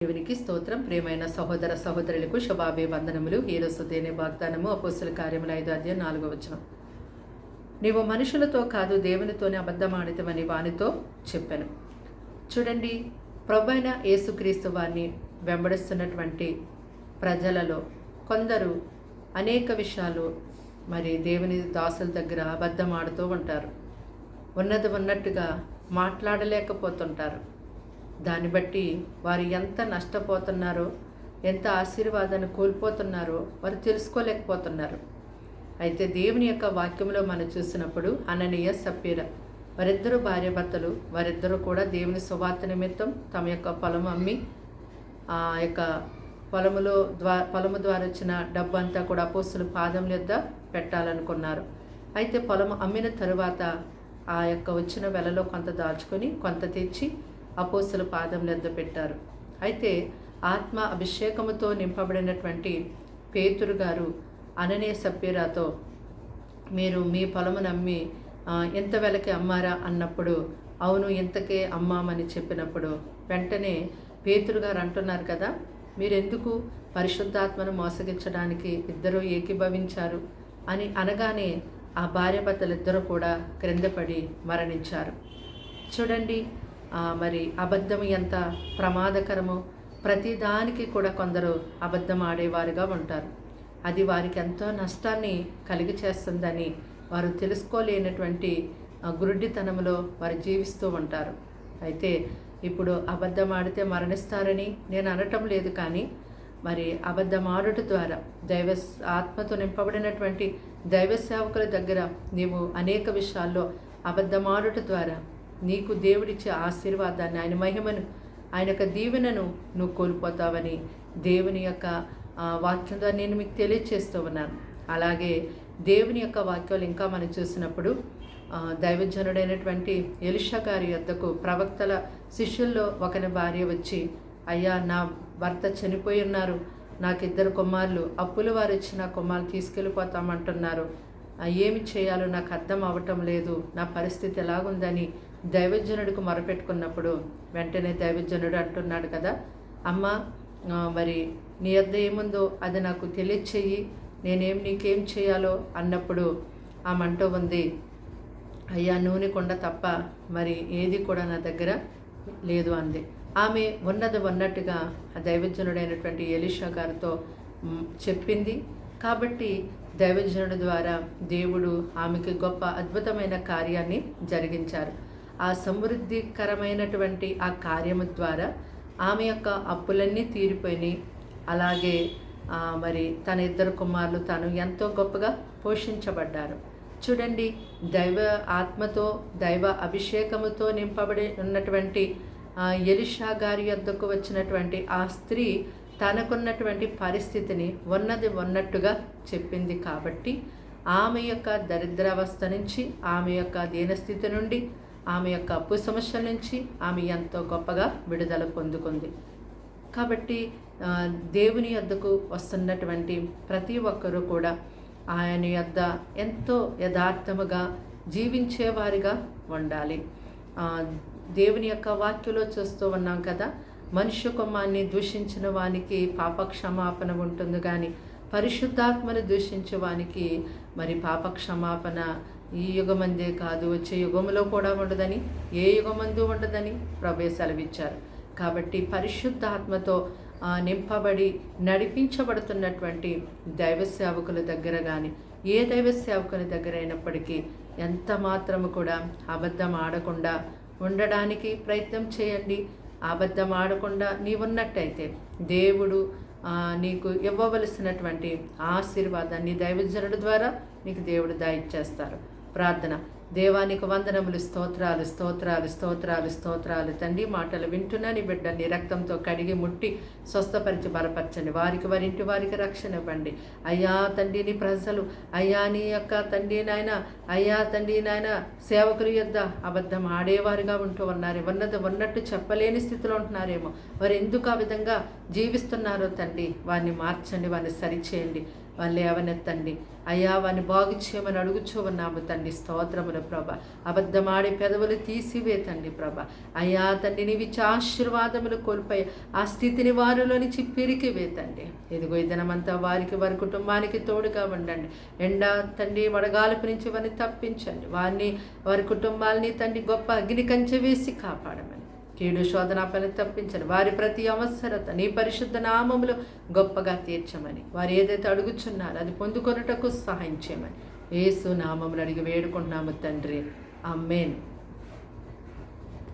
దేవునికి స్తోత్రం. ప్రియమైన సహోదర సహోదరులకు శుభాభివందనములు. ఈరోజు దేని వాగ్దానము అపోస్తల కార్యములు 5:4. నీవు మనుషులతో కాదు దేవునితోనే అబద్ధమాడితమని వానితో చెప్పాను. చూడండి, ప్రభువైన యేసుక్రీస్తు వారిని వెంబడిస్తున్నటువంటి ప్రజలలో కొందరు అనేక విషయాలు దేవుని దాసుల దగ్గర అబద్ధమాడుతూ ఉంటారు. ఉన్నది ఉన్నట్టుగా మాట్లాడలేకపోతుంటారు. దాన్ని బట్టి వారు ఎంత నష్టపోతున్నారో, ఎంత ఆశీర్వాదాన్ని కోల్పోతున్నారో వారు తెలుసుకోలేకపోతున్నారు. అయితే దేవుని యొక్క వాక్యంలో మనం చూసినప్పుడు అననీయ సప్పీర వారిద్దరూ భార్యాభర్తలు, వారిద్దరూ కూడా దేవుని సువార్త నిమిత్తం తమ యొక్క పొలం అమ్మి ఆ యొక్క పొలము ద్వారా వచ్చిన డబ్బు అంతా కూడా అపోస్తలుల పాదముల యొద్ద పెట్టాలనుకున్నారు. అయితే పొలం అమ్మిన తరువాత ఆ యొక్క వచ్చిన వెలలో కొంత దాచుకొని కొంత తెచ్చి అపోస్తలుల పాదముల యొద్ద పెట్టారు. అయితే ఆత్మ అభిషేకముతో నింపబడినటువంటి పేతురు గారు అననీయ సప్పీరాతో, మీరు మీ పొలము నమ్మి ఎంత వెలకి అమ్మారా అన్నప్పుడు, అవును ఇంతకే అమ్మామని చెప్పినప్పుడు వెంటనే పేతురు గారు అంటున్నారు కదా, మీరెందుకు పరిశుద్ధాత్మను మోసగించడానికి ఇద్దరూ ఏకీభవించారు అని అనగానే ఆ భార్యాభర్తలిద్దరూ కూడా క్రిందపడి మరణించారు. చూడండి, అబద్ధం ఎంత ప్రమాదకరమో, ప్రతిదానికి కూడా కొందరు అబద్ధం ఆడేవారుగా ఉంటారు. అది వారికి ఎంతో నష్టాన్ని కలిగి చేస్తుందని వారు తెలుసుకోలేనటువంటి గురుడితనంలో వారు జీవిస్తూ ఉంటారు. అయితే ఇప్పుడు అబద్ధం ఆడితే మరణిస్తారని నేను అనటం లేదు, కానీ అబద్ధం ఆడుట ద్వారా దైవ ఆత్మతో నింపబడినటువంటి దైవ సేవకుల దగ్గర నీవు అనేక విషయాల్లో అబద్ధం ఆడుట ద్వారా నీకు దేవుడిచ్చే ఆశీర్వాదాన్ని, ఆయన మహిమను, ఆయన యొక్క దీవెనను నువ్వు కోల్పోతావని దేవుని యొక్క వాక్యం ద్వారా నేను మీకు తెలియచేస్తూ ఉన్నాను. అలాగే దేవుని యొక్క వాక్యాలు ఇంకా మనం చూసినప్పుడు దైవజనుడైనటువంటి ఎలీషా గారి యొద్దకు ప్రవక్తల శిష్యుల్లో ఒకని భార్య వచ్చి, అయ్యా నా భర్త చనిపోయి ఉన్నారు, నాకు 2 కుమారులు, అప్పుల వారు వచ్చి నా కుమారులు తీసుకెళ్ళిపోతామంటున్నారు, ఏమి చేయాలో నాకు అర్థం అవ్వటం లేదు, నా పరిస్థితి ఎలాగుందని దైవజనుడికి మొరపెట్టుకున్నప్పుడు వెంటనే దైవజనుడు అంటున్నాడు కదా, అమ్మ నీ యొద్ద ఏముందో అది నాకు తెలియచేయి, నీకేం చేయాలో అన్నప్పుడు ఆమె అంటూ ఉంది, అయ్యా నూనె కొండ తప్ప ఏది కూడా నా దగ్గర లేదు అంది. ఆమె ఉన్నది ఉన్నట్టుగా ఆ దైవజనుడైనటువంటి ఎలీషా గారితో చెప్పింది. కాబట్టి దైవజనుడి ద్వారా దేవుడు ఆమెకి గొప్ప అద్భుతమైన కార్యాన్ని జరిగించారు. ఆ సమృద్ధికరమైనటువంటి ఆ కార్యము ద్వారా ఆమె యొక్క అప్పులన్నీ తీరిపోయినాయి. అలాగే తన 2 కుమారులు తాను ఎంతో గొప్పగా పోషించబడ్డారు. చూడండి, దైవ ఆత్మతో దైవ అభిషేకముతో నింపబడి ఉన్నటువంటి ఎలీషా గారి యొద్దకు వచ్చినటువంటి ఆ స్త్రీ తనకున్నటువంటి పరిస్థితిని ఉన్నట్టుగా చెప్పింది. కాబట్టి ఆమె యొక్క దరిద్రావస్థ నుంచి, ఆమె యొక్క దీనస్థితి నుండి, ఆమె యొక్క అప్పు సమస్యల నుంచి ఆమె ఎంతో గొప్పగా విడుదల పొందుకుంది. కాబట్టి దేవుని యొద్దకు వస్తున్నటువంటి ప్రతి ఒక్కరూ కూడా ఆయన యొద్ద ఎంతో యథార్థముగా జీవించేవారిగా ఉండాలి. దేవుని యొక్క వాక్యలో చూస్తూ ఉన్నాం కదా, మనుష్య కుమారుని దూషించిన వానికి పాపక్షమాపణ ఉంటుంది, కానీ పరిశుద్ధాత్మను దూషించే వానికి పాపక్షమాపణ ఈ యుగమందే కాదు వచ్చే యుగంలో కూడా ఉండదని, ఏ యుగమందు ఉండదని ప్రభువే సెలవిచ్చారు. కాబట్టి పరిశుద్ధాత్మతో నింపబడి నడిపించబడుతున్నటువంటి దైవ సేవకుల దగ్గర కానీ, ఏ దైవ సేవకుని దగ్గర అయినప్పటికీ ఎంత మాత్రము కూడా అబద్ధం ఆడకుండా ఉండడానికి ప్రయత్నం చేయండి. అబద్ధం ఆడకుండా నీవున్నట్టయితే దేవుడు నీకు ఇవ్వవలసినటువంటి ఆశీర్వాదాన్ని దైవజనుడి ద్వారా నీకు దేవుడు దయచేస్తారు. ప్రార్థన. దేవానికి వందనములు, స్తోత్రాలు స్తోత్రాలు స్తోత్రాలు స్తోత్రాలు తండ్రి. మాటలు వింటున్నా నీ బిడ్డ నీ రక్తంతో కడిగి ముట్టి స్వస్థపరిచి బలపరచండి. వారింటి వారికి రక్షణ ఇవ్వండి. అయ్యా తండ్రి, నీ ప్రజలు అయ్యా నీ యొక్క తండ్రి నాయన, అయ్యా తండ్రి నాయన సేవకుల యొద్ద అబద్ధం ఆడేవారుగా ఉంటూ ఉన్నారు. ఉన్నట్టు చెప్పలేని స్థితిలో ఉంటున్నారేమో. వారు ఎందుకు ఆ విధంగా జీవిస్తున్నారో తండ్రి వారిని మార్చండి, వారిని సరిచేయండి. వాళ్ళు లేవనెత్తండి అయ్యా, వారిని బాగు చేయమని అడుగుచూ ఉన్నాము తండ్రి. స్తోత్రములు ప్రభ. అబద్ధమాడే పెదవులు తీసివేతండి ప్రభ. అయ్యా తండ్రి, నీవిచ్చే ఆశీర్వాదములు కోల్పోయి ఆ స్థితిని వారిలో నుంచి పిరికి వేతండి. ఇదిగో ఈ దినమంతా వారి కుటుంబానికి తోడుగా ఉండండి. ఎండ తండ్రి వడగాలుపు నుంచి వారిని తప్పించండి. వారి కుటుంబాలని తండ్రి గొప్ప అగ్ని కంచె వేసి కాపాడమని, కీడు శోధన పని తప్పించండి. వారి ప్రతి అవసరత నీ పరిశుద్ధ నామములో గొప్పగా తీర్చమని, వారు ఏదైతే అడుగుచున్నారో అది పొందుకొనుటకు సహాయం చేయమని యేసు నామములు అడిగి వేడుకుంటున్నాము తండ్రి. ఆమేన్.